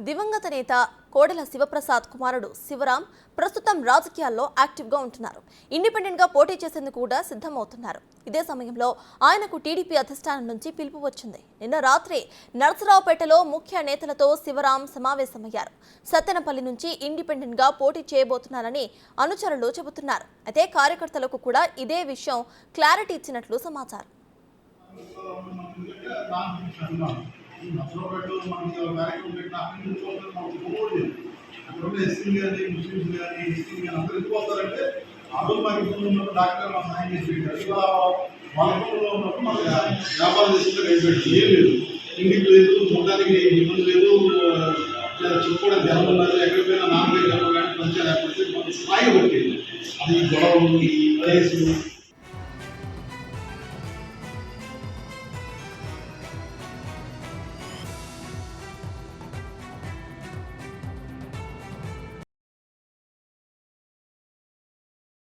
దివంగత నేత కోడెల శివప్రసాద్ కుమారుడు శివరాం ప్రస్తుతం రాజకీయాల్లో యాక్టివ్గా ఉంటున్నారు. ఇండిపెండెంట్గా పోటీ చేసేందుకు కూడా సిద్ధమవుతున్నారు. ఇదే సమయంలో ఆయనకు టీడీపీ అధిష్టానం నుంచి పిలుపు వచ్చింది. నిన్న రాత్రి నర్సరావుపేటలో ముఖ్య నేతలతో శివరాం సమావేశమయ్యారు. సత్తెనపల్లి నుంచి ఇండిపెండెంట్గా పోటీ చేయబోతున్నారని అనుచరులు చెబుతున్నారు. అయితే కార్యకర్తలకు కూడా ఇదే విషయం క్లారిటీ ఇచ్చినట్లు సమాచారం. నర్సరావుపేటలో మనకి కార్యక్రమం పెట్టిన అక్కడి నుంచి మనకు పోకూడదు. అక్కడ ఉన్న ఎస్సీ కానీ ముస్లిమ్స్ కానీ ఎస్సీ కానీ అందరూ ఎందుకు వస్తారంటే ఆ రోజు మాకు ఇబ్బంది ఉన్నప్పుడు డాక్టర్ మాకు సాయం చేసి పెట్టారు. ఇలా వాళ్ళ ఇబ్బందులో ఉన్నప్పుడు మనకు వ్యాపారం చేసుకుంటే అయిపోయింది. ఏం లేదు, ఇంటికి లేదు, ఉండడానికి ఇబ్బంది లేదు, చెప్పుకోవడానికి జనం ఉన్నారు. ఎక్కడికి పోయినా నాన్నగారి జనం కానీ మంచిగా లేకపోతే మనకి స్థాయి పెట్టింది. అది గొడవలు, ఈ వయస్సు